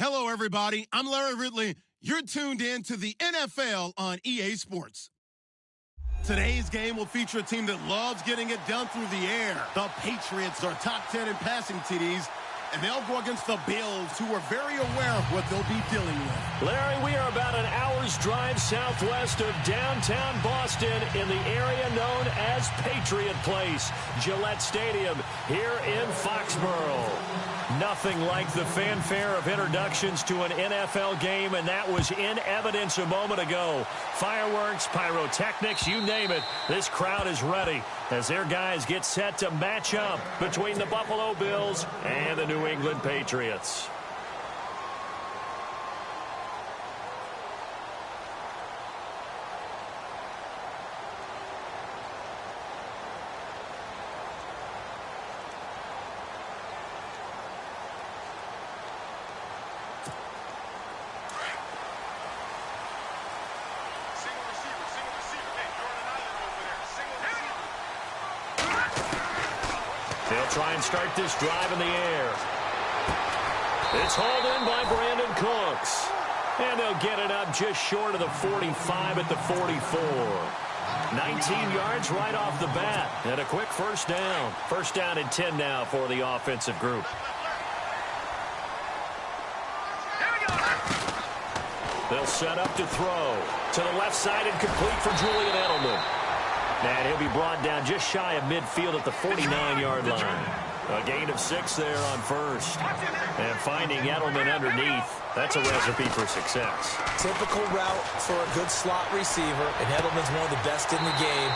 Hello, everybody. I'm Larry Ridley. You're tuned in to the NFL on EA Sports. Today's game will feature a team that loves getting it done through the air. The Patriots are top 10 in passing TDs, and they'll go against the Bills, who are very aware of what they'll be dealing with. Larry, we are about an hour's drive southwest of downtown Boston in the area known as Patriot Place, Gillette Stadium, here in Foxborough. Nothing like the fanfare of introductions to an NFL game, and that was in evidence a moment ago. Fireworks, pyrotechnics, you name it. This crowd is ready as their guys get set to match up between the Buffalo Bills and the New England Patriots. They'll try and start this drive in the air. It's hauled in by Brandon Cooks. And they'll get it up just short of the 45 at the 44. 19 yards right off the bat. And a quick first down. First down and 10 now for the offensive group. They'll set up to throw. To the left side and complete for Julian Edelman. And he'll be brought down just shy of midfield at the 49-yard line. A gain of 6 there on first. And finding Edelman underneath, that's a recipe for success. Typical route for a good slot receiver, and Edelman's one of the best in the game.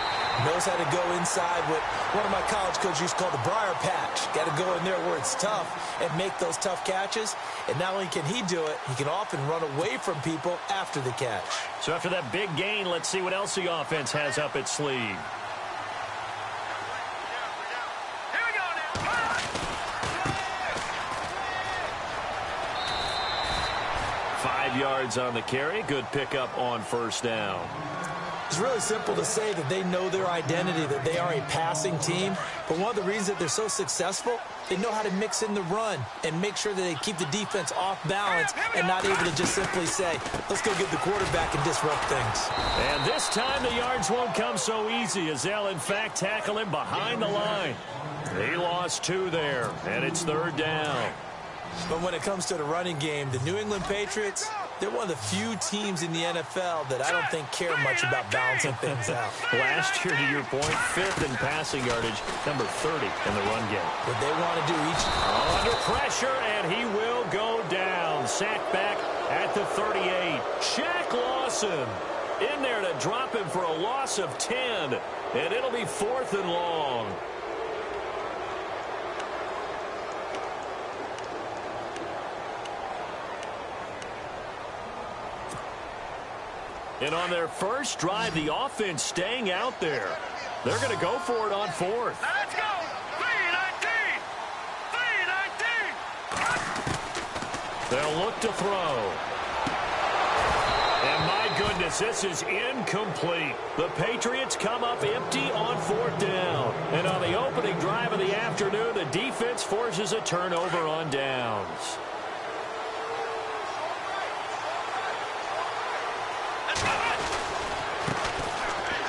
Knows how to go inside what one of my college coaches used to call the briar patch. Got to go in there where it's tough and make those tough catches. And not only can he do it, he can often run away from people after the catch. So after that big gain, let's see what else the offense has up its sleeve. 5 yards on the carry. Good pickup on first down. It's really simple to say that they know their identity, that they are a passing team. But one of the reasons that they're so successful, they know how to mix in the run and make sure that they keep the defense off balance and not able to just simply say, let's go get the quarterback and disrupt things. And this time the yards won't come so easy as they'll, in fact, tackle him behind the line. He lost 2 there, and it's third down. But when it comes to the running game, the New England Patriots, they're one of the few teams in the NFL that I don't think care much about balancing things out. Last year, to your point, 5th in passing yardage, number 30 in the run game. What they want to do each... Under pressure, and he will go down. Sacked back at the 38. Shaq Lawson in there to drop him for a loss of 10. And it'll be 4th and long. And on their first drive, the offense staying out there. They're going to go for it on 4th. Let's go! 3-19! 3-19! They'll look to throw. And my goodness, this is incomplete. The Patriots come up empty on 4th down. And on the opening drive of the afternoon, the defense forces a turnover on downs.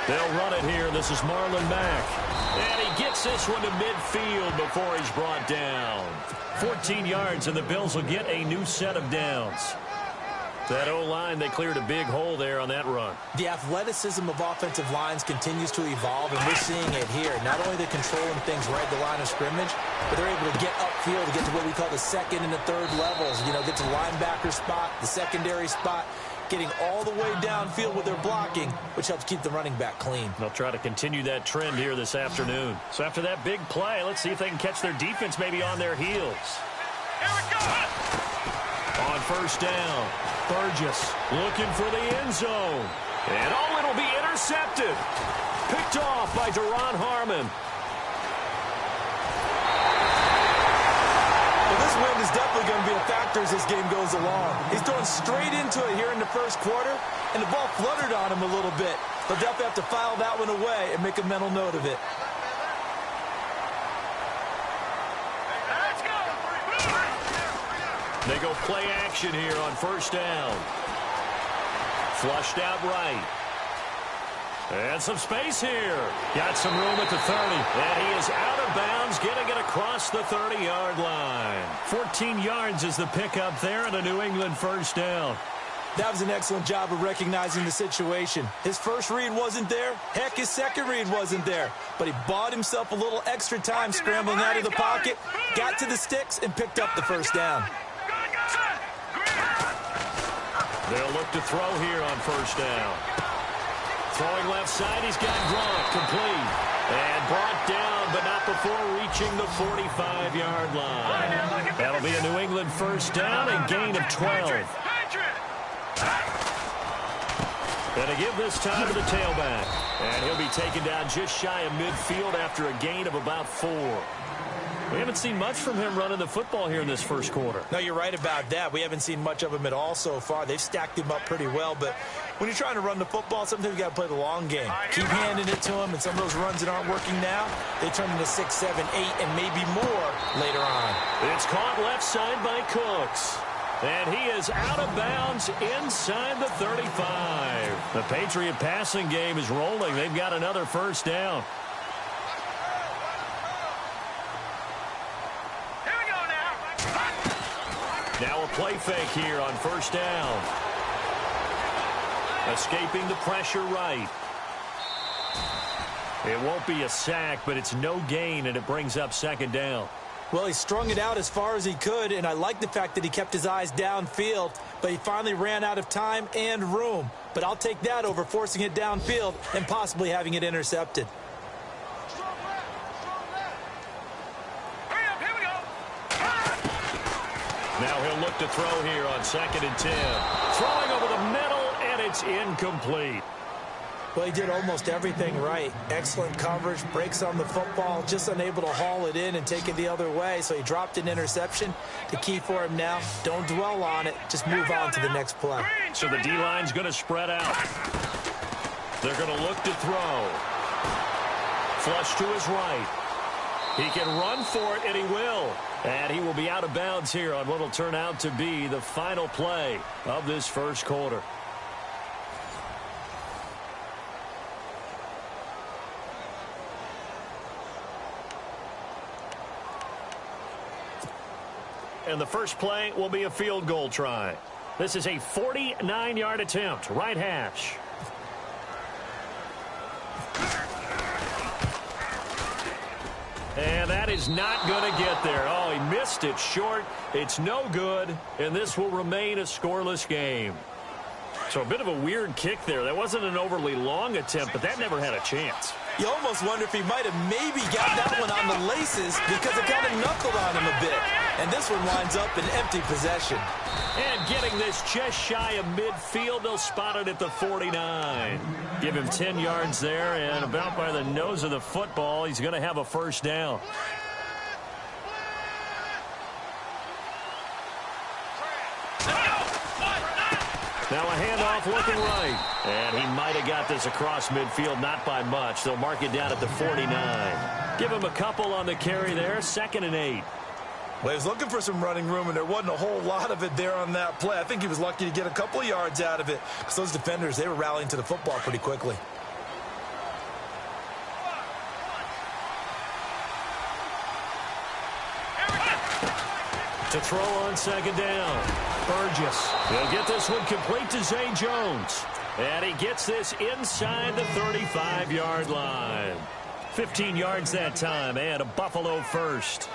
They'll run it here. This is Marlon Mack. And he gets this one to midfield before he's brought down. 14 yards, and the Bills will get a new set of downs. That O-line, they cleared a big hole there on that run. The athleticism of offensive lines continues to evolve, and we're seeing it here. Not only they're controlling things right at the line of scrimmage, but they're able to get upfield to get to what we call the second and the third levels. You know, get to the linebacker spot, the secondary spot, getting all the way downfield with their blocking, which helps keep the running back clean. They'll try to continue that trend here this afternoon. So after that big play, let's see if they can catch their defense maybe on their heels. Here we go! On first down, Burgess looking for the end zone. And oh, it'll be intercepted. Picked off by Deron Harmon. Well, this wind is definitely going to be a factor as this game goes along. He's throwing straight into it here in the first quarter, and the ball fluttered on him a little bit. They'll definitely have to file that one away and make a mental note of it. They go play action here on first down. Flushed out right. And some space here. Got some room at the 30. And he is out of bounds, getting it across the 30-yard line. 14 yards is the pickup there and a New England first down. That was an excellent job of recognizing the situation. His first read wasn't there. Heck, his second read wasn't there. But he bought himself a little extra time scrambling out of the pocket, got to the sticks, and picked up the first down. They'll look to throw here on first down. Throwing left side, he's got Gronk complete. And brought down, but not before reaching the 45-yard line. That'll be a New England first down and gain of 12. And to give this time to the tailback. And he'll be taken down just shy of midfield after a gain of about 4. We haven't seen much from him running the football here in this first quarter. No, you're right about that. We haven't seen much of him at all so far. They've stacked him up pretty well, but when you're trying to run the football, sometimes you got to play the long game. Keep handing it to him, and some of those runs that aren't working now, they turn into 6, 7, 8, and maybe more later on. It's caught left side by Cooks. And he is out of bounds inside the 35. The Patriot passing game is rolling. They've got another first down. Here we go now. Now a play fake here on first down. Escaping the pressure right. It won't be a sack, but it's no gain, and it brings up second down. Well, he strung it out as far as he could, and I like the fact that he kept his eyes downfield, but he finally ran out of time and room. But I'll take that over forcing it downfield and possibly having it intercepted. Hurry up, here we go. Now he'll look to throw here on 2nd and 10. Throwing over the middle, and it's incomplete. Well, he did almost everything right. Excellent coverage, breaks on the football, just unable to haul it in and take it the other way. So he dropped an interception. The key for him now, don't dwell on it. Just move on to the next play. So the D-line's going to spread out. They're going to look to throw. Flush to his right. He can run for it, and he will. And he will be out of bounds here on what will turn out to be the final play of this first quarter. And the first play will be a field goal try. This is a 49-yard attempt, right hash. And that is not going to get there. Oh, he missed it short. It's no good, and this will remain a scoreless game. So a bit of a weird kick there. That wasn't an overly long attempt, but that never had a chance. You almost wonder if he might have maybe got that one on the laces because it kind of knuckled on him a bit. And this one winds up in empty possession. And getting this just shy of midfield, they'll spot it at the 49. Give him 10 yards there, and about by the nose of the football, he's going to have a first down. Now a handoff looking right. And he might have got this across midfield, not by much. They'll mark it down at the 49. Give him a couple on the carry there, 2nd and 8. Well, he was looking for some running room, and there wasn't a whole lot of it there on that play. I think he was lucky to get a couple of yards out of it because those defenders, they were rallying to the football pretty quickly. To throw on 2nd down. Burgess. He'll get this one complete to Zay Jones. And he gets this inside the 35-yard line. 15 yards that time, and a Buffalo first.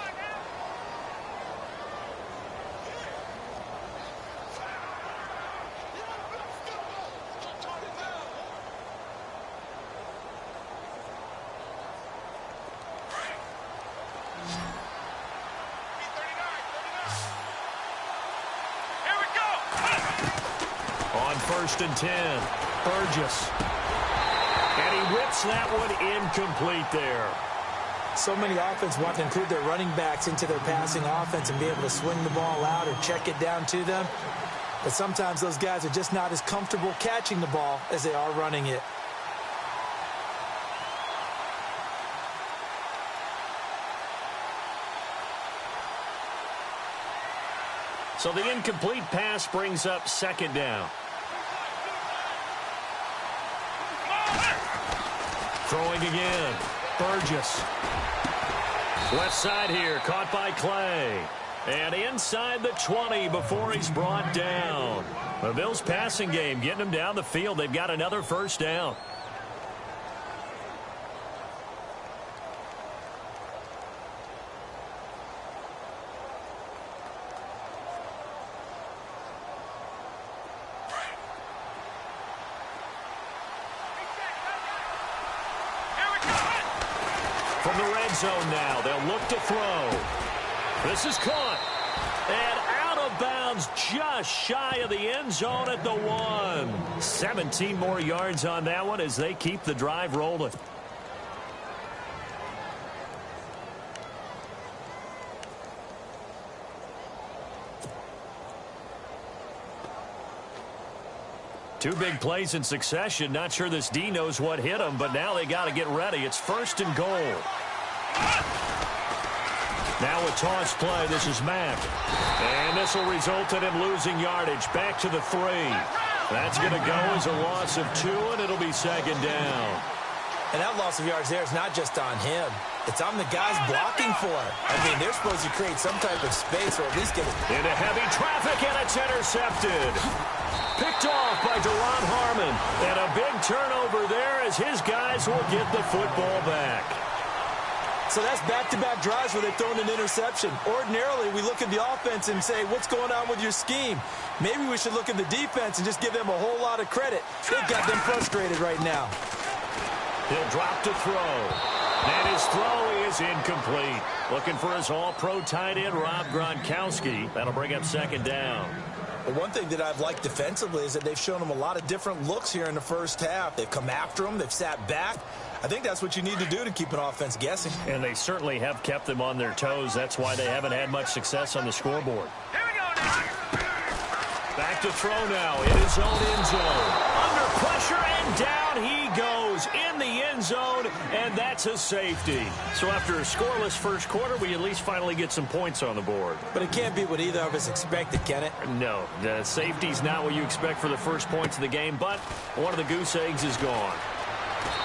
On 1st and 10, Burgess. And he whips that one incomplete there. So many offense want to include their running backs into their passing offense and be able to swing the ball out or check it down to them. But sometimes those guys are just not as comfortable catching the ball as they are running it. So the incomplete pass brings up second down. Throwing again. Burgess. Left side here, caught by Clay. And inside the 20 before he's brought down. The Bills' passing game getting them down the field. They've got another first down. From the red zone now, they'll look to throw. This is caught. And out of bounds just shy of the end zone at the 1. 17 more yards on that one as they keep the drive rolling. Two big plays in succession. Not sure this D knows what hit him, but now they got to get ready. It's first and goal. Now a toss play. This is Mack. And this will result in him losing yardage. Back to the 3. That's going to go as a loss of 2, and it'll be second down. And that loss of yards there is not just on him. It's on the guys blocking for it. I mean, they're supposed to create some type of space or at least get it. Into heavy traffic, and it's intercepted. Picked off by Deron Harmon. And a big turnover there as his guys will get the football back. So that's back-to-back drives where they've thrown an interception. Ordinarily, we look at the offense and say, what's going on with your scheme? Maybe we should look at the defense and just give them a whole lot of credit. They've got them frustrated right now. He'll drop to throw. And his throw is incomplete. Looking for his all-pro tight end, Rob Gronkowski. That'll bring up second down. Well, one thing that I've liked defensively is that they've shown him a lot of different looks here in the first half. They've come after him. They've sat back. I think that's what you need to do to keep an offense guessing. And they certainly have kept them on their toes. That's why they haven't had much success on the scoreboard. Here we go now. Back to throw now in his own end zone. Under pressure, and down he goes in the end zone, and that's a safety. So after a scoreless first quarter, we at least finally get some points on the board. But it can't be what either of us expected, can it? No, the safety's not what you expect for the first points of the game, but one of the goose eggs is gone.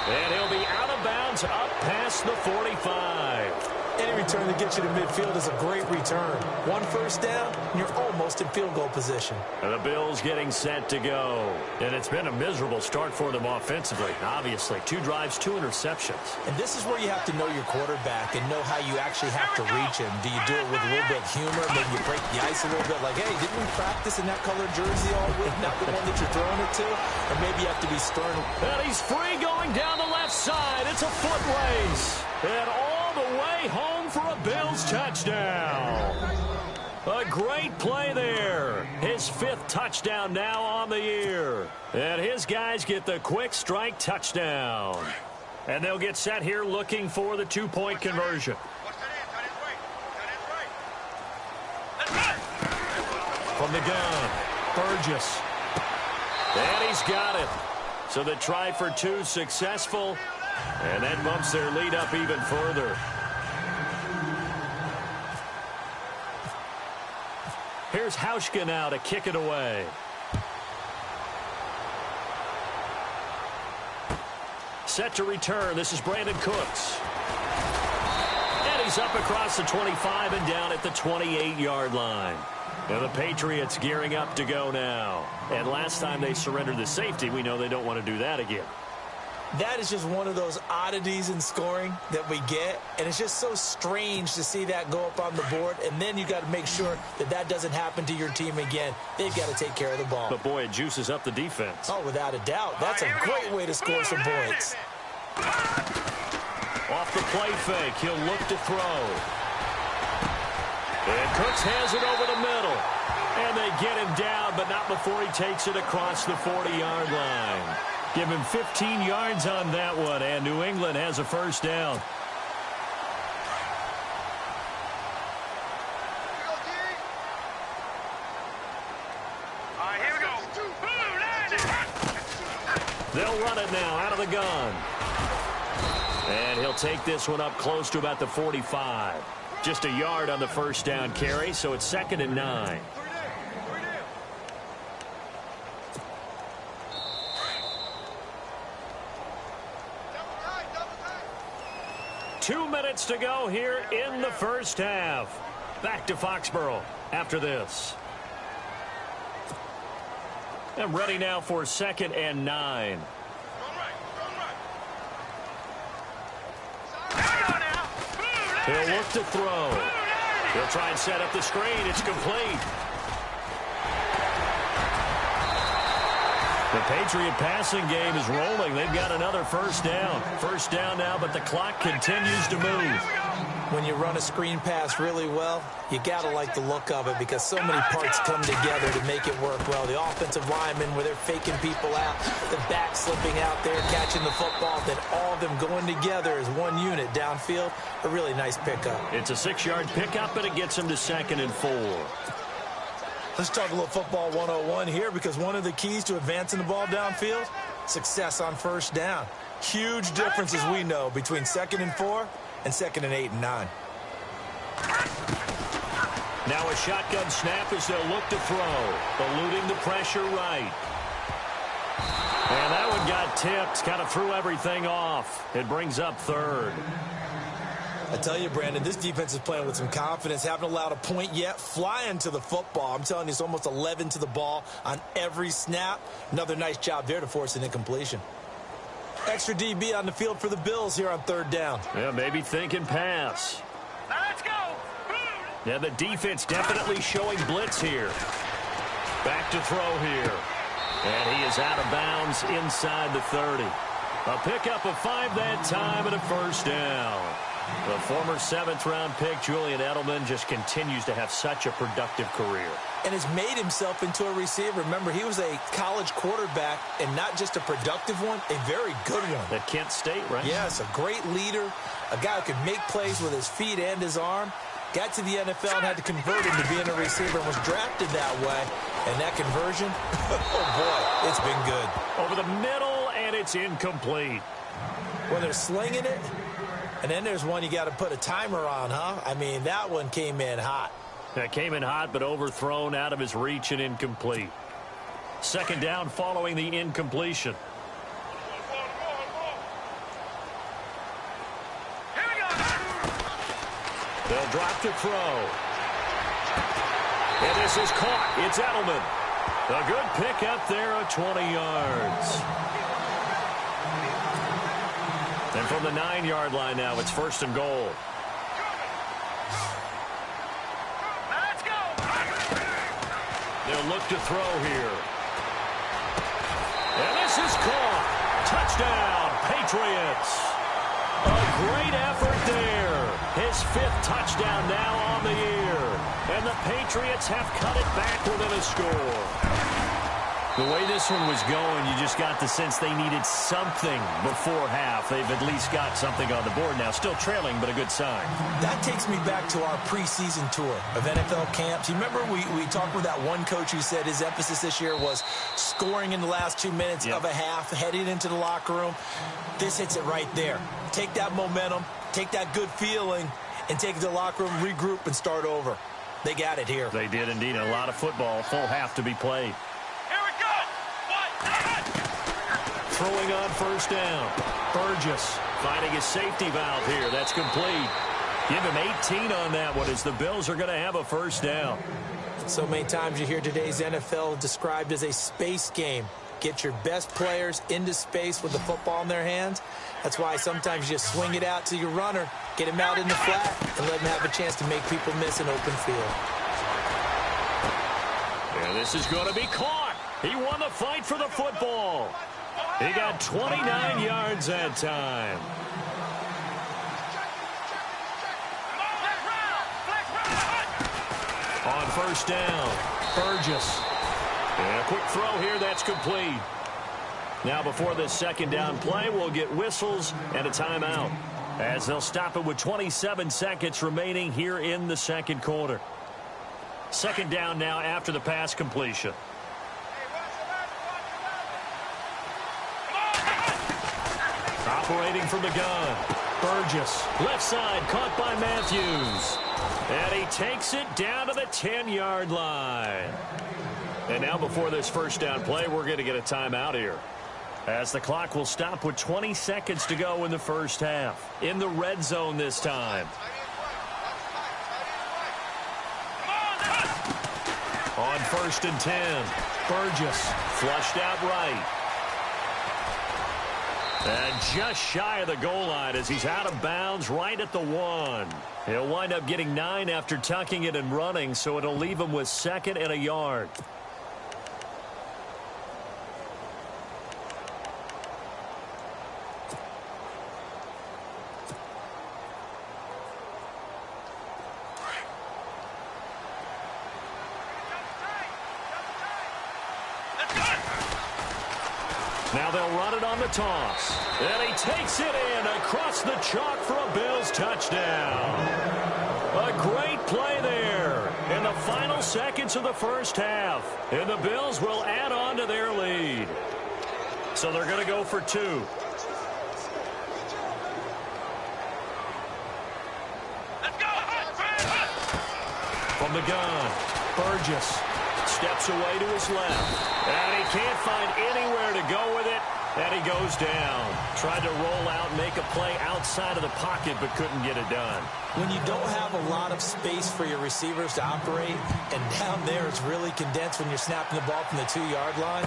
And he'll be out of bounds up past the 45. Any return that gets you to midfield is a great return. One first down, and you're almost in field goal position. And the Bills getting set to go. And it's been a miserable start for them offensively, obviously. 2 drives, 2 interceptions. And this is where you have to know your quarterback and know how you actually have to reach him. Do you do it with a little bit of humor? Maybe you break the ice a little bit like, hey, didn't we practice in that colored jersey all week? Not the one that you're throwing it to? Or maybe you have to be stern. And he's free going down the left side. It's a foot race. And all the way home for a Bills touchdown. A great play there. His 5th touchdown now on the year. And his guys get the quick strike touchdown. And they'll get set here looking for the 2-point conversion. From the gun, Burgess. And he's got it. So the try for 2 successful. And that bumps their lead up even further. Here's Hauschka now to kick it away. Set to return. This is Brandon Cooks. And he's up across the 25 and down at the 28-yard line. And the Patriots gearing up to go now. And last time they surrendered the safety, we know they don't want to do that again. That is just one of those oddities in scoring that we get, and it's just so strange to see that go up on the board, and then you got to make sure that that doesn't happen to your team again. They've got to take care of the ball. But, boy, it juices up the defense. Oh, without a doubt. That's a great way to score some points. Off the play fake, he'll look to throw. And Cooks has it over the middle. And they get him down, but not before he takes it across the 40-yard line. Give him 15 yards on that one, and New England has a first down. Here we go. They'll run it now out of the gun. And he'll take this one up close to about the 45. Just a yard on the first down carry, so it's 2nd and 9. minutes to go here in the first half. Back to Foxborough after this. And ready now for 2nd and 9. He'll look to throw. He'll try and set up the screen. It's complete. The Patriot passing game is rolling. They've got another first down. First down now, but the clock continues to move. When you run a screen pass really well, you got to like the look of it because so many parts come together to make it work well. The offensive linemen, where they're faking people out, the back slipping out there, catching the football, then all of them going together as one unit downfield. A really nice pickup. It's a 6-yard pickup, and it gets them to 2nd and 4. Let's talk a little football 101 here because one of the keys to advancing the ball downfield, success on first down. Huge difference, as we know, between 2nd and 4 and 2nd and 8 and 9. Now a shotgun snap as they'll look to throw. Eluding the pressure right. And that one got tipped. Kind of threw everything off. It brings up 3rd. I tell you, Brandon, this defense is playing with some confidence. Haven't allowed a point yet. Flying to the football. I'm telling you, it's almost 11 to the ball on every snap. Another nice job there to force an incompletion. Extra DB on the field for the Bills here on 3rd down. Yeah, maybe thinking pass. Let's go. Yeah, the defense definitely showing blitz here. Back to throw here. And he is out of bounds inside the 30. A pickup of 5 that time and a first down. The former 7th-round pick, Julian Edelman, just continues to have such a productive career. And has made himself into a receiver. Remember, he was a college quarterback, and not just a productive one, a very good one. At Kent State, right? Yes, a great leader, a guy who could make plays with his feet and his arm. Got to the NFL and had to convert into being a receiver and was drafted that way. And that conversion, oh boy, it's been good. Over the middle, and it's incomplete. Well, they're slinging it. And then there's one you got to put a timer on, huh? I mean, that one came in hot. That came in hot, but overthrown, out of his reach and incomplete. 2nd down following the incompletion. Here we go. They'll drop to throw. And this is caught. It's Edelman. A good pick up there at 20 yards. And from the 9-yard line now, it's 1st and goal. Let's go. They'll look to throw here. And this is caught. Touchdown, Patriots. A great effort there. His 5th touchdown now on the year. And the Patriots have cut it back within a score. The way this one was going, you just got the sense they needed something before half. They've at least got something on the board now. Still trailing, but a good sign. That takes me back to our preseason tour of NFL camps. You remember we talked with that one coach who said his emphasis this year was scoring in the last 2 minutes of a half, heading into the locker room. This hits it right there. Take that momentum, take that good feeling, and take it to the locker room, regroup, and start over. They got it here. They did indeed. A lot of football, full half to be played. Throwing on first down. Burgess finding his safety valve here. That's complete. Give him 18 on that one as the Bills are going to have a first down. So many times you hear today's NFL described as a space game. Get your best players into space with the football in their hands. That's why sometimes you just swing it out to your runner, get him out in the flat, and let him have a chance to make people miss an open field. And this is going to be caught. He won the fight for the football. He got 29 yards that time. On first down, Burgess. And a quick throw here, that's complete. Now before this 2nd down play, we'll get whistles and a timeout, as they'll stop it with 27 seconds remaining here in the 2nd quarter. 2nd down now after the pass completion. Operating from the gun, Burgess, left side, caught by Matthews. And he takes it down to the 10-yard line. And now before this first down play, we're going to get a timeout here. As the clock will stop with 20 seconds to go in the first half. In the red zone this time. On 1st and 10. Burgess flushed out right. And just shy of the goal line as he's out of bounds right at the 1. He'll wind up getting 9 after tucking it and running, so it'll leave him with 2nd and a yard. Now they'll run it on the toss. And he takes it in across the chalk for a Bills touchdown. A great play there in the final seconds of the first half. And the Bills will add on to their lead. So they're going to go for 2. Let's go. From the gun, Burgess steps away to his left. And he can't find anywhere to go with it. And he goes down. Tried to roll out and make a play outside of the pocket, but couldn't get it done. When you don't have a lot of space for your receivers to operate, and down there it's really condensed when you're snapping the ball from the 2-yard line,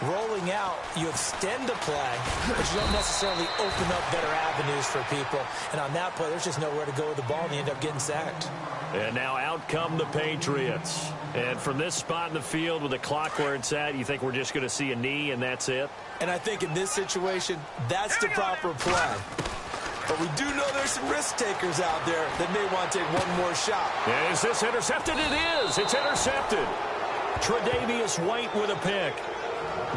rolling out, you extend the play, but you don't necessarily open up better avenues for people. And on that play, there's just nowhere to go with the ball, and you end up getting sacked. And now out come the Patriots. And from this spot in the field with the clock where it's at, you think we're just going to see a knee and that's it? And I think in this situation, that's the proper play. But we do know there's some risk takers out there that may want to take one more shot. And is this intercepted? It is. It's intercepted. Tre'Davious White with a pick.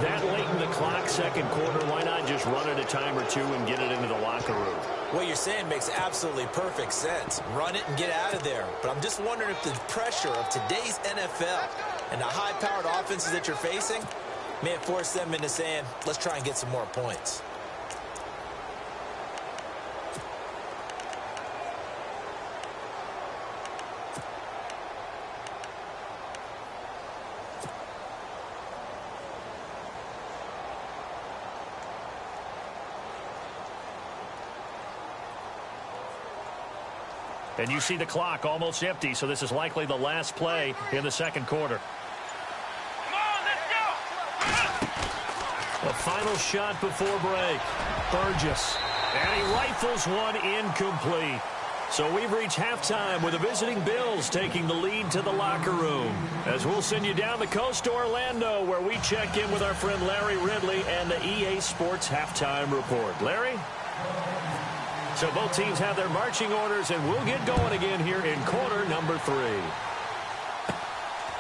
That late in the clock, second quarter, why not just run it a time or two and get it into the locker room? What you're saying makes absolutely perfect sense. Run it and get out of there. But I'm just wondering if the pressure of today's NFL and the high-powered offenses that you're facing may have forced them into saying, let's try and get some more points. And you see the clock almost empty, so this is likely the last play in the second quarter. Come on, let's go. The final shot before break. Burgess. And he rifles one incomplete. So we've reached halftime with the visiting Bills taking the lead to the locker room. As we'll send you down the coast to Orlando, where we check in with our friend Larry Ridley and the EA Sports Halftime Report. Larry? So both teams have their marching orders, and we'll get going again here in quarter number 3.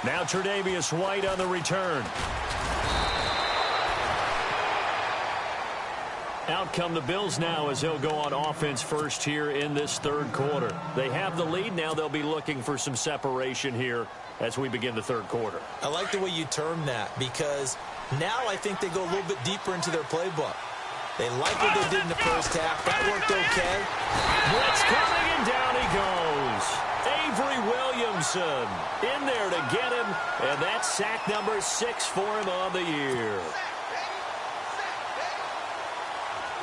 Now Tre'Davious White on the return. Out come the Bills now as they'll go on offense first here in this third quarter. They have the lead. Now they'll be looking for some separation here as we begin the third quarter. I like the way you termed that, because now I think they go a little bit deeper into their playbook. They like what they did in the first half. That worked okay. Blitz coming, and down he goes. Avery Williamson in there to get him, and that's sack number 6 for him on the year.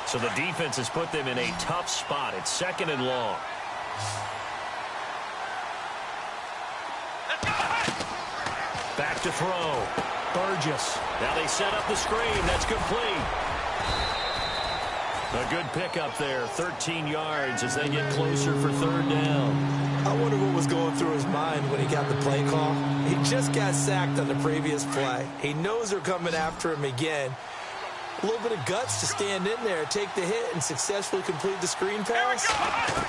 So the defense has put them in a tough spot. It's 2nd and long. Back to throw. Burgess. Now they set up the screen. That's complete. A good pickup there, 13 yards as they get closer for 3rd down. I wonder what was going through his mind when he got the play call. He just got sacked on the previous play. He knows they're coming after him again. A little bit of guts to stand in there, take the hit, and successfully complete the screen pass.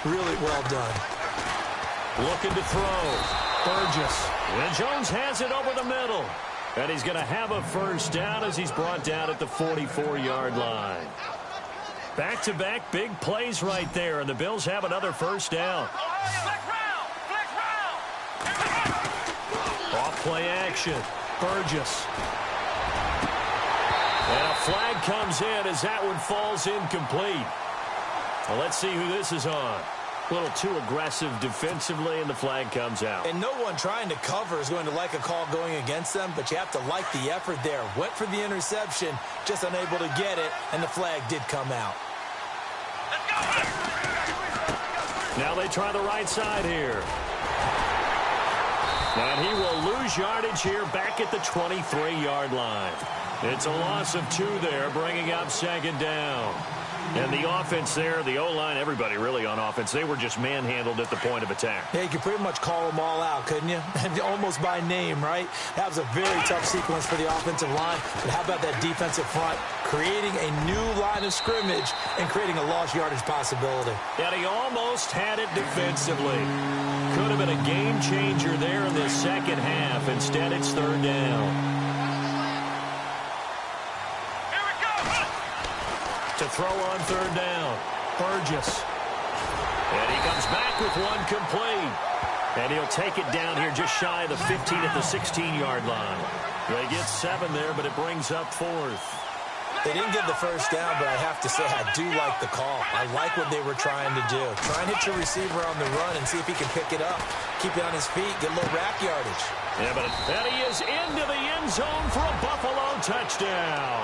Really well done. Looking to throw. Burgess. And Jones has it over the middle. And he's going to have a 1st down as he's brought down at the 44-yard line. Back-to-back big plays right there, and the Bills have another 1st down. Off play action. Burgess. And a flag comes in as that one falls incomplete. Well, let's see who this is on. A little too aggressive defensively, and the flag comes out. And no one trying to cover is going to like a call going against them, but you have to like the effort there. Went for the interception, just unable to get it, and the flag did come out. Now they try the right side here. And he will lose yardage here back at the 23-yard line. It's a loss of 2 there, bringing up second down. And the offense there, the O-line, everybody really on offense, they were just manhandled at the point of attack. Yeah, you could pretty much call them all out, couldn't you? Almost by name, right? That was a very tough sequence for the offensive line. But how about that defensive front creating a new line of scrimmage and creating a lost yardage possibility? And he almost had it defensively. Could have been a game changer there in the second half. Instead, it's third down. To throw on third down, Burgess. And he comes back with one complete. And he'll take it down here just shy of the 15 at the 16-yard line. They get 7 there, but it brings up 4th. They didn't get the first down, but I have to say I do like the call. I like what they were trying to do. Try and hit your receiver on the run and see if he can pick it up. Keep it on his feet, get a little rack yardage. Yeah, but he is into the end zone for a Buffalo touchdown.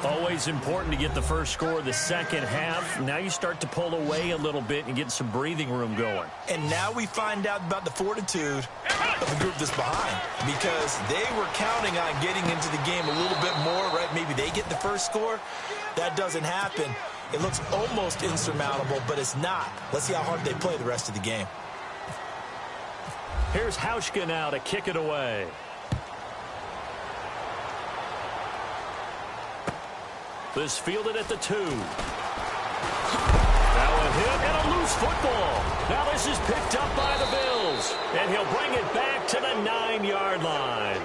Always important to get the first score of the second half. Now you start to pull away a little bit and get some breathing room going. And now we find out about the fortitude of the group that's behind, because they were counting on getting into the game a little bit more, right? Maybe they get the first score. That doesn't happen. It looks almost insurmountable, but it's not. Let's see how hard they play the rest of the game. Here's Hauschka now to kick it away. This fielded at the 2. Now a hit and a loose football. Now this is picked up by the Bills. And he'll bring it back to the 9-yard line.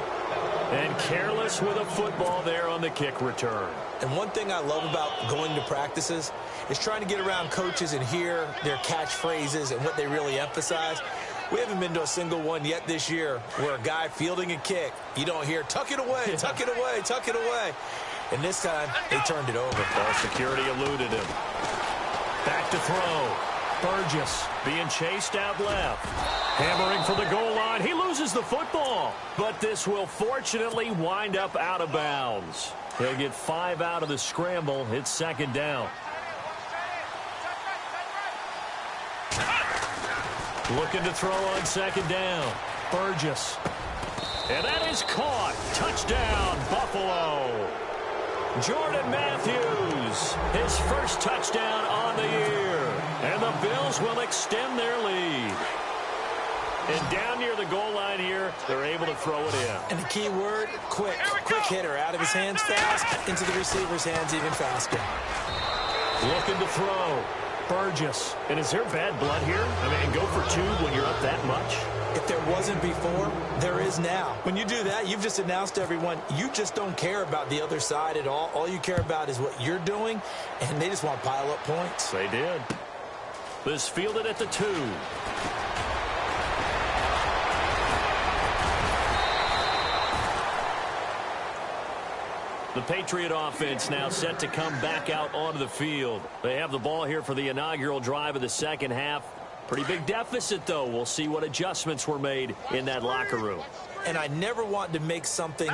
And careless with a football there on the kick return. And one thing I love about going to practices is trying to get around coaches and hear their catchphrases and what they really emphasize. We haven't been to a single one yet this year where a guy fielding a kick, you don't hear, tuck it away, tuck it away, tuck it away. And this time, they turned it over. Ball security eluded him. Back to throw. Burgess being chased out left. Hammering for the goal line. He loses the football. But this will fortunately wind up out of bounds. He'll get 5 out of the scramble. It's second down. Looking to throw on second down. Burgess. And that is caught. Touchdown, Buffalo. Jordan Matthews, his first touchdown on the year. And the Bills will extend their lead. And down near the goal line here, they're able to throw it in. And the key word, quick. Quick hitter. Out of his hands fast, into the receiver's hands even faster. Looking to throw. Burgess. And is there bad blood here? I mean, go for 2 when you're up that much? If there wasn't before, there is now. When you do that, you've just announced to everyone, you just don't care about the other side at all. All you care about is what you're doing, and they just want to pile up points. They did. This fielded at the 2. The Patriot offense now set to come back out onto the field. They have the ball here for the inaugural drive of the second half. Pretty big deficit, though. We'll see what adjustments were made in that locker room. And I never want to make something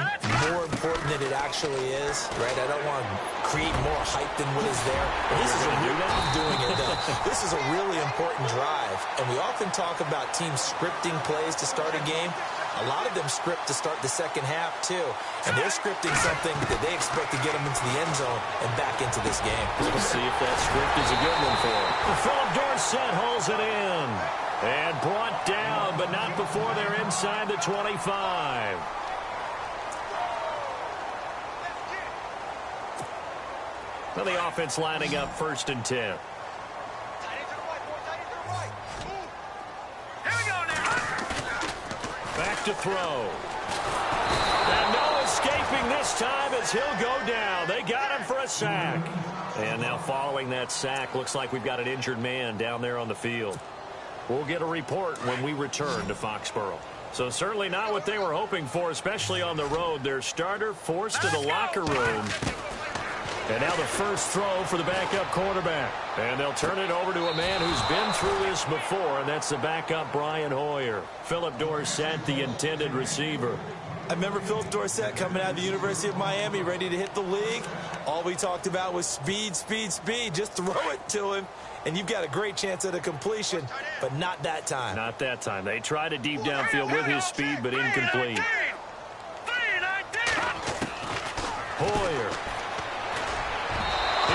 more important than it actually is, right? I don't want to create more hype than what is there. But this is I'm doing it, though. This is a really important drive. And we often talk about teams scripting plays to start a game. A lot of them script to start the second half, too. And they're scripting something that they expect to get them into the end zone and back into this game. We'll see if that script is a good one for them. Philip Dorsett holds it in. And brought down, but not before they're inside the 25. Well, the offense lining up 1st and 10. Back to throw. And no escaping this time as he'll go down. They got him for a sack. And now following that sack, looks like we've got an injured man down there on the field. We'll get a report when we return to Foxborough. So certainly not what they were hoping for, especially on the road. Their starter forced to the locker room. And now the first throw for the backup quarterback. And they'll turn it over to a man who's been through this before, and that's the backup Brian Hoyer. Philip Dorsett, the intended receiver. I remember Philip Dorsett coming out of the University of Miami, ready to hit the league. All we talked about was speed, speed, speed. Just throw it to him, and you've got a great chance at a completion, but not that time. Not that time. They tried a deep downfield with his speed, but incomplete. Hoyer.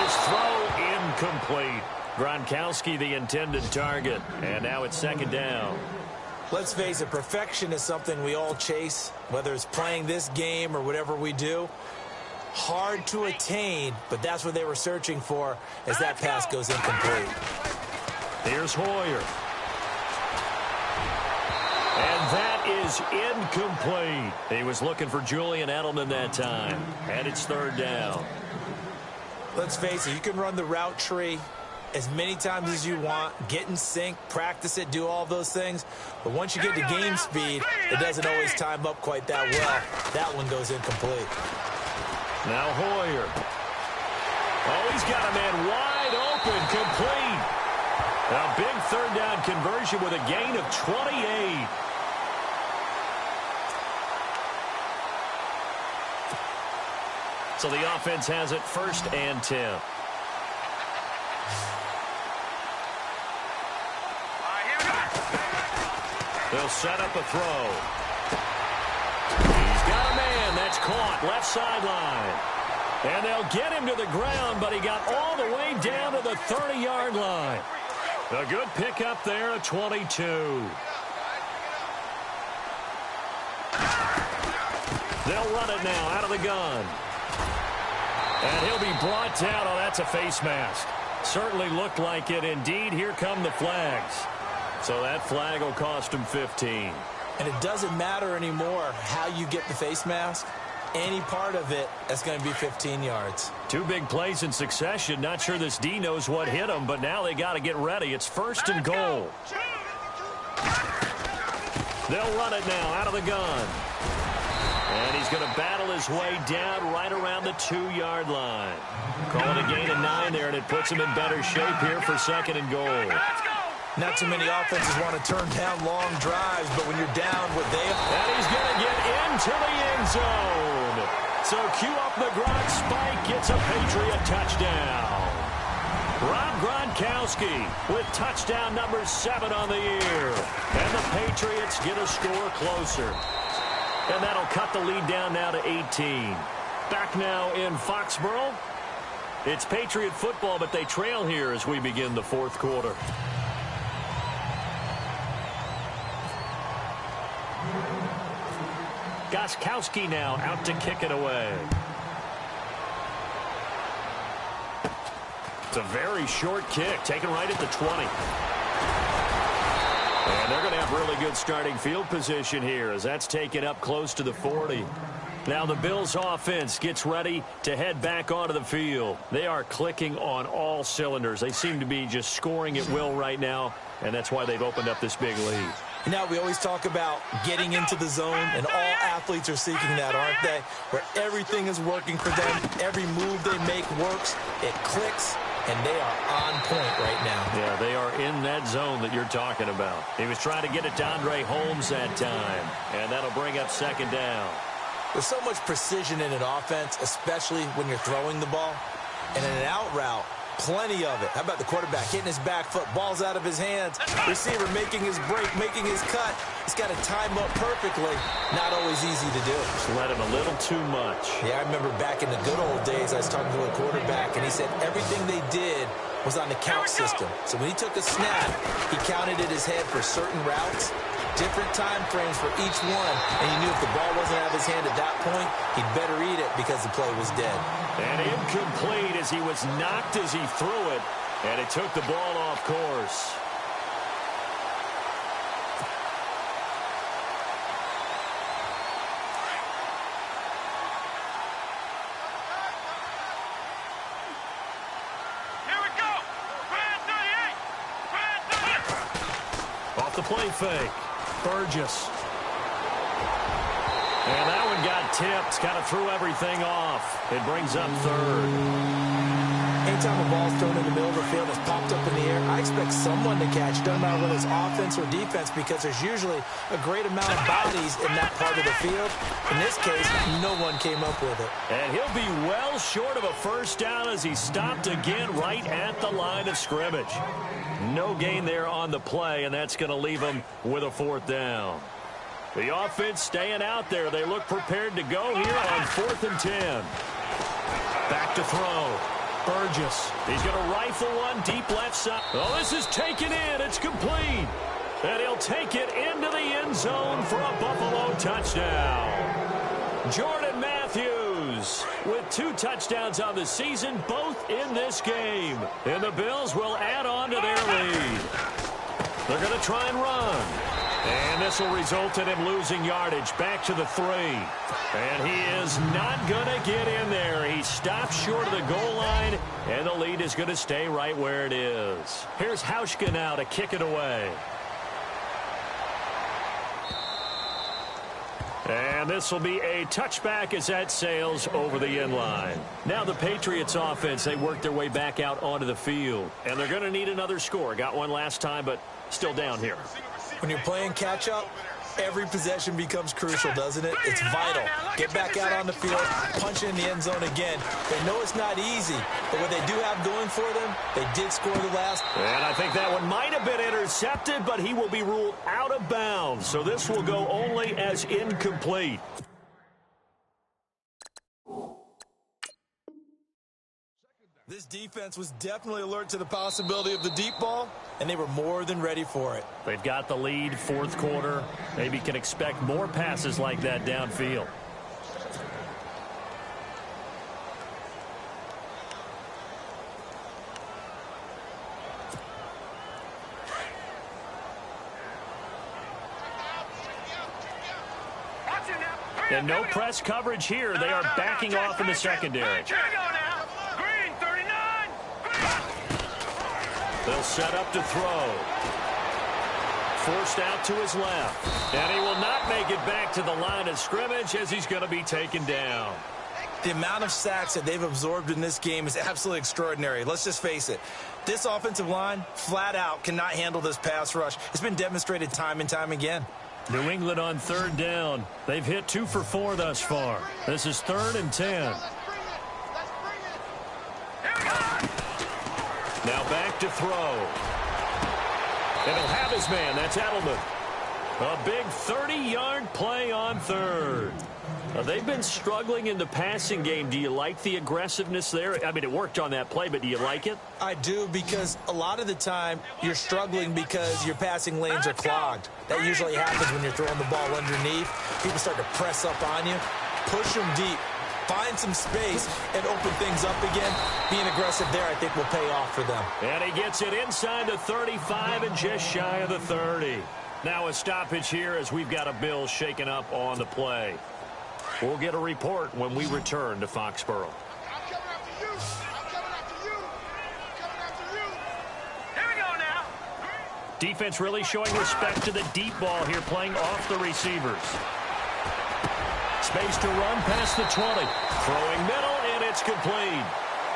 His throw incomplete. Gronkowski the intended target, and now it's second down. Let's face it, perfection is something we all chase, whether it's playing this game or whatever we do. Hard to attain, but that's what they were searching for as that pass goes incomplete. Here's Hoyer. And that is incomplete. He was looking for Julian Edelman that time, and it's third down. Let's face it, you can run the route tree as many times as you want, get in sync, practice it, do all those things. But once you get to game speed, it doesn't always time up quite that well. That one goes incomplete. Now Hoyer. Oh, he's got a man wide open, complete. A big third down conversion with a gain of 28. So the offense has it first and 10. They'll set up a throw. He's got a man that's caught left sideline. And they'll get him to the ground, but he got all the way down to the 30-yard line. A good pickup there at 22. They'll run it now out of the gun. And he'll be brought down. Oh, that's a face mask. Certainly looked like it. Indeed, here come the flags. So that flag will cost him 15. And it doesn't matter anymore how you get the face mask. Any part of it, that's going to be 15 yards. Two big plays in succession. Not sure this D knows what hit him, but now they got to get ready. It's first and goal. They'll run it now out of the gun. And he's going to battle his way down right around the 2-yard line. Call it a gain of 9 there, and it puts him in better shape here for second and goal. Not too many offenses want to turn down long drives, but when you're down what they have... And he's going to get into the end zone. So cue up the Gronk spike. It's a Patriot touchdown. Rob Gronkowski with touchdown number 7 on the year. And the Patriots get a score closer. And that'll cut the lead down now to 18. Back now in Foxborough. It's Patriot football, but they trail here as we begin the fourth quarter. Gostkowski now out to kick it away. It's a very short kick, taken right at the 20. And they're going to have really good starting field position here as that's taken up close to the 40. Now the Bills offense gets ready to head back onto the field. They are clicking on all cylinders. They seem to be just scoring at will right now, and that's why they've opened up this big lead. Now, we always talk about getting into the zone, and all athletes are seeking that, aren't they? Where everything is working for them, every move they make works, it clicks, and they are on point right now. Yeah, they are in that zone that you're talking about. He was trying to get it to Andre Holmes that time, and that'll bring up second down. There's so much precision in an offense, especially when you're throwing the ball. And in an out route, plenty of it. How about the quarterback hitting his back foot, ball's out of his hands, receiver making his break, making his cut. He's got to time up perfectly. Not always easy to do. Just let him a little too much. Yeah, I remember back in the good old days, I was talking to a quarterback, and he said everything they did was on the count system. So when he took a snap, he counted in his head for certain routes, different time frames for each one, and he knew if the ball wasn't out of his hand at that point, he'd better eat it because the play was dead. And incomplete as he was knocked as he threw it, and it took the ball off course. Here we go. Brand 38. Brand 38. Off the play fake. Burgess. And that one got tipped, kind of threw everything off. It brings up third. Anytime a ball's thrown in the middle of the field that's popped up in the air, I expect someone to catch. Doesn't matter whether it's offense or defense, because there's usually a great amount of bodies in that part of the field. In this case, no one came up with it. And he'll be well short of a first down as he stopped again right at the line of scrimmage. No gain there on the play, and that's going to leave him with a fourth down. The offense staying out there. They look prepared to go here on 4th and 10. Back to throw. Burgess. He's going to rifle one deep left side. Oh, this is taken in. It's complete. And he'll take it into the end zone for a Buffalo touchdown. Jordan Matthews with 2 touchdowns on the season, both in this game. And the Bills will add on to their lead. They're going to try and run. And this will result in him losing yardage back to the 3. And he is not going to get in there. He stops short of the goal line, and the lead is going to stay right where it is. Here's Hauschka now to kick it away. And this will be a touchback as that sails over the end line. Now the Patriots offense, they work their way back out onto the field. And they're going to need another score. Got one last time, but still down here. When you're playing catch-up, every possession becomes crucial, doesn't it? It's vital. Get back out on the field, punch in the end zone again. They know it's not easy, but what they do have going for them, they did score the last. And I think that one might have been intercepted, but he will be ruled out of bounds. So this will go only as incomplete. This defense was definitely alert to the possibility of the deep ball, and they were more than ready for it. They've got the lead, 4th quarter. Maybe can expect more passes like that downfield. And no press coverage here. They are backing off in the secondary. They'll set up to throw. Forced out to his left. And he will not make it back to the line of scrimmage as he's going to be taken down. The amount of sacks that they've absorbed in this game is absolutely extraordinary. Let's just face it. This offensive line, flat out, cannot handle this pass rush. It's been demonstrated time and time again. New England on 3rd down. They've hit 2 for 4 thus far. This is 3rd and 10. Now back to throw. And he'll have his man. That's Edelman. A big 30-yard play on 3rd. They've been struggling in the passing game. Do you like the aggressiveness there? I mean, it worked on that play, but do you like it? I do, because a lot of the time you're struggling because your passing lanes are clogged. That usually happens when you're throwing the ball underneath. People start to press up on you. Push them deep. Find some space and open things up again. Being aggressive there, I think, will pay off for them. And he gets it inside the 35 and just shy of the 30. Now a stoppage here as we've got a Bill shaken up on the play. We'll get a report when we return to Foxborough. I'm coming after you. I'm coming after you. I'm coming after you. Here we go now. Defense really showing respect to the deep ball here, playing off the receivers. Space to run past the 20. Throwing middle, and it's complete.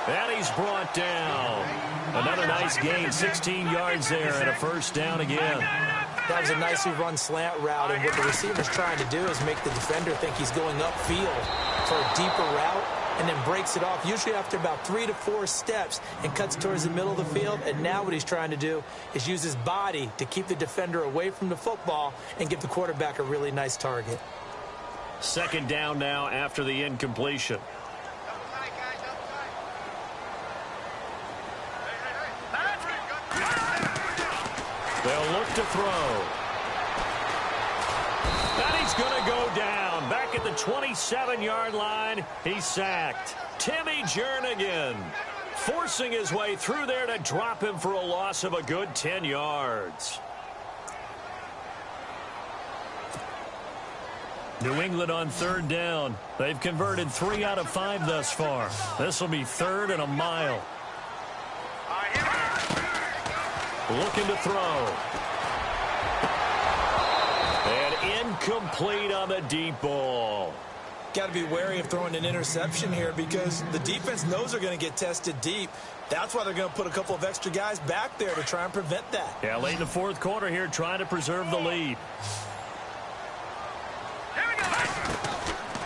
And he's brought down. Another nice gain, 16 yards there, and a first down again. That was a nicely run slant route, and what the receiver's trying to do is make the defender think he's going upfield for a deeper route, and then breaks it off, usually after about 3 to 4 steps, and cuts towards the middle of the field. And now what he's trying to do is use his body to keep the defender away from the football and give the quarterback a really nice target. 2nd down now after the incompletion. They'll look to throw. And he's going to go down. Back at the 27-yard line, he's sacked. Timmy Jernigan forcing his way through there to drop him for a loss of a good 10 yards. New England on 3rd down. They've converted 3 out of 5 thus far. This will be 3rd and a mile. Looking to throw. And incomplete on the deep ball. Got to be wary of throwing an interception here because the defense knows they're going to get tested deep. That's why they're going to put a couple of extra guys back there to try and prevent that. Yeah, late in the fourth quarter here, trying to preserve the lead.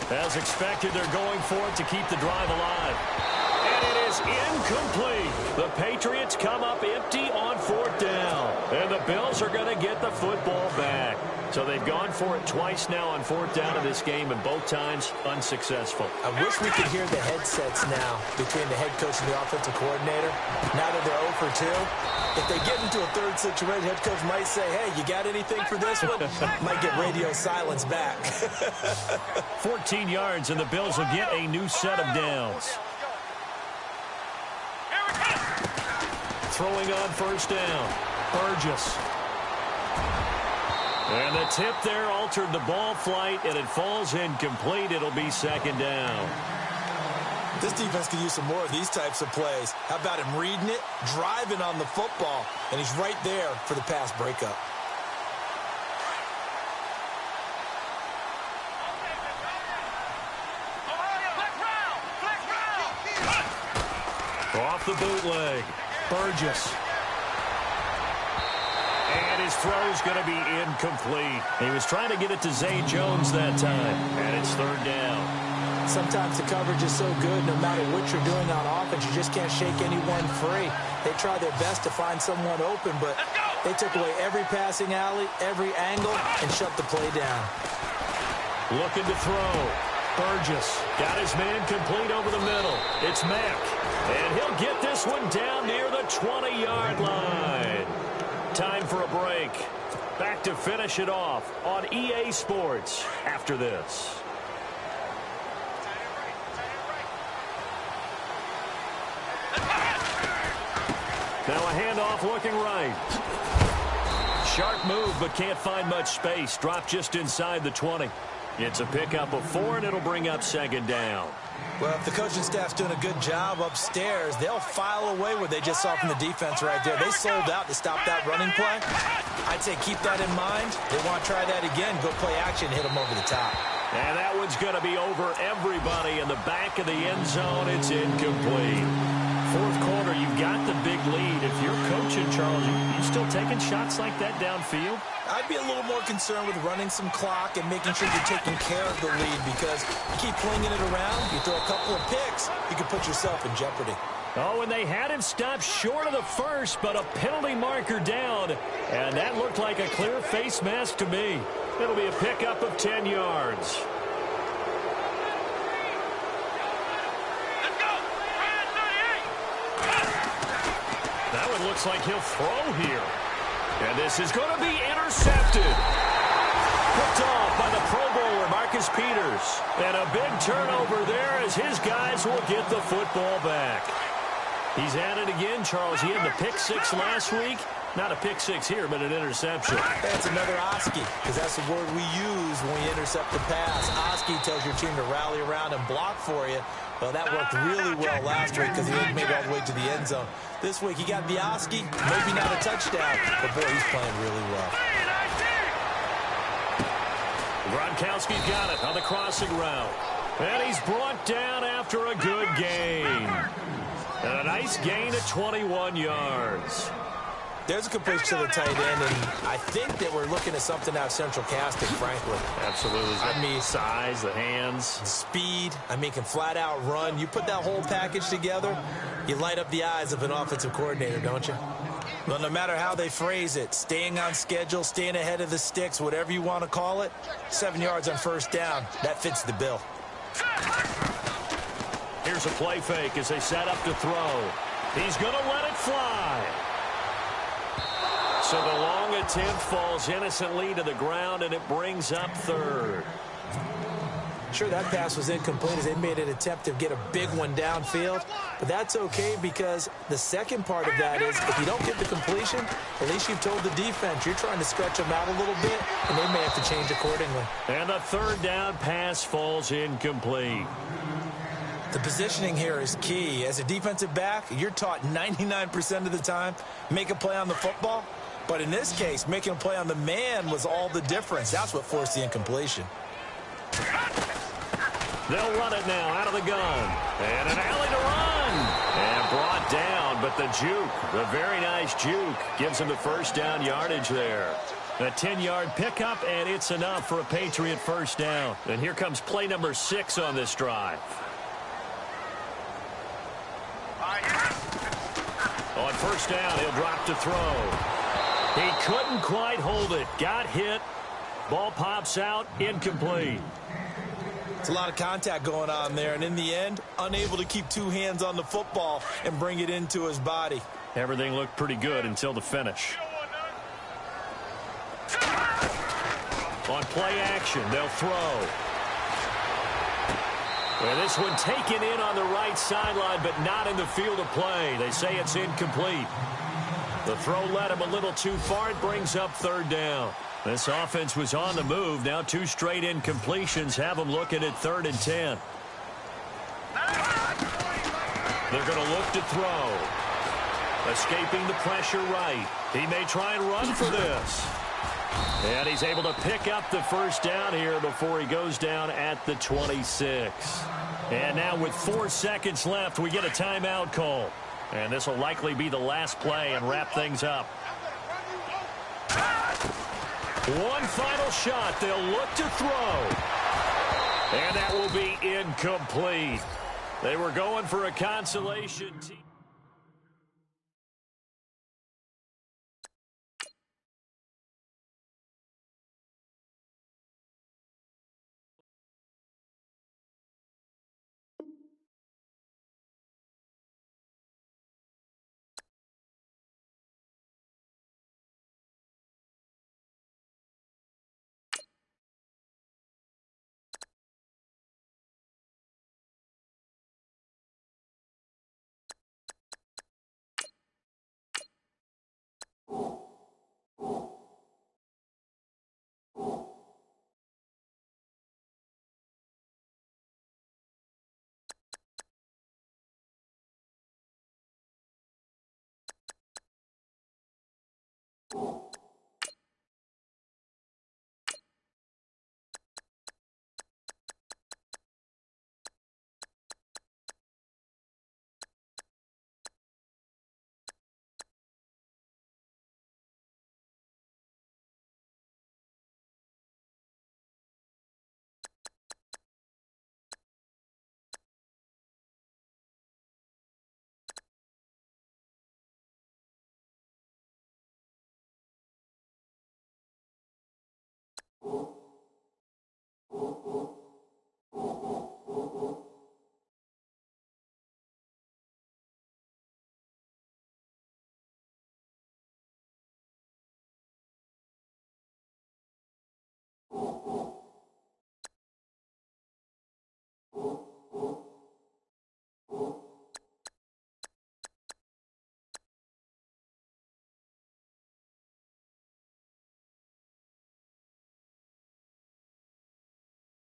As expected, they're going for it to keep the drive alive. And it is incomplete. The Patriots come up empty on fourth down. And the Bills are going to get the football back. So they've gone for it twice now on fourth down in this game, and both times unsuccessful. I wish we could hear the headsets now between the head coach and the offensive coordinator. Now that they're 0 for 2, if they get into a third situation, head coach might say, hey, you got anything for this one? Might get radio silence back. 14 yards, and the Bills will get a new set of downs. Throwing on first down. Burgess. And the tip there altered the ball flight, and it falls incomplete. It'll be second down. This defense could use some more of these types of plays. How about him reading it, driving on the football, and he's right there for the pass breakup. Off the bootleg. Burgess. And his throw's going to be incomplete. He was trying to get it to Zay Jones that time. And it's third down. Sometimes the coverage is so good, no matter what you're doing on offense, you just can't shake anyone free. They try their best to find someone open, but they took away every passing alley, every angle, and shut the play down. Looking to throw. Burgess got his man complete over the middle. It's Mack. And he'll get this one down near the 20-yard line. Time for a break. Back to finish it off on EA Sports after this. Now a handoff looking right. Sharp move, but can't find much space. Drop just inside the 20. It's a pickup of 4, and it'll bring up second down. Well, if the coaching staff's doing a good job upstairs, they'll file away what they just saw from the defense right there. They sold out to stop that running play. I'd say keep that in mind. They want to try that again. Go play action, hit them over the top. And that one's going to be over everybody in the back of the end zone. It's incomplete. Fourth quarter, you've got the big lead. If you're coaching, Charles, you still taking shots like that downfield? I'd be a little more concerned with running some clock and making sure you're taking care of the lead, because you keep flinging it around, you throw a couple of picks, you can put yourself in jeopardy. Oh, and they had him stopped short of the first, but a penalty marker down. And that looked like a clear face mask to me. It'll be a pickup of 10 yards. That one looks like he'll throw here. And this is going to be intercepted. Picked off by the Pro Bowler, Marcus Peters. And a big turnover there as his guys will get the football back. He's at it again, Charles. He had the pick 6 last week. Not a pick 6 here, but an interception. That's another Oski, because that's the word we use when we intercept the pass. Oski tells your team to rally around and block for you. Well, that worked really well last week because he made it all the way to the end zone. This week, he got the Oski, maybe not a touchdown, but boy, he's playing really well. Gronkowski's got it on the crossing route. And he's brought down after a good gain. And a nice gain of 21 yards. There's a completion to the tight end, and I think that we're looking at something out of central casting, frankly. Absolutely. I mean, size, the hands. Speed. I mean, can flat out run. You put that whole package together, you light up the eyes of an offensive coordinator, don't you? Well, no matter how they phrase it, staying on schedule, staying ahead of the sticks, whatever you want to call it, 7 yards on first down, that fits the bill. Here's a play fake as they set up to throw. He's going to let it fly. So the long attempt falls innocently to the ground, and it brings up third. Sure, that pass was incomplete as they made an attempt to get a big one downfield, but that's okay because the second part of that is if you don't get the completion, at least you've told the defense you're trying to stretch them out a little bit, and they may have to change accordingly. And the third down pass falls incomplete. The positioning here is key. As a defensive back, you're taught 99% of the time, make a play on the football. But in this case, making a play on the man was all the difference. That's what forced the incompletion. They'll run it now out of the gun. And an alley to run. And brought down, but the juke, the very nice juke, gives him the first down yardage there. A 10-yard pickup, and it's enough for a Patriot first down. And here comes play number 6 on this drive. On first down, he'll drop to throw. He couldn't quite hold it. Got hit. Ball pops out, incomplete. It's a lot of contact going on there, and in the end, unable to keep two hands on the football and bring it into his body. Everything looked pretty good until the finish. On play action, they'll throw. And this one taken in on the right sideline, but not in the field of play. They say it's incomplete. The throw led him a little too far. It brings up third down. This offense was on the move. Now 2 straight incompletions have them looking at 3rd and 10. They're going to look to throw. Escaping the pressure right. He may try and run for this. And he's able to pick up the first down here before he goes down at the 26. And now with 4 seconds left, we get a timeout call. And this will likely be the last play and wrap things up. One final shot. They'll look to throw. And that will be incomplete. They were going for a consolation.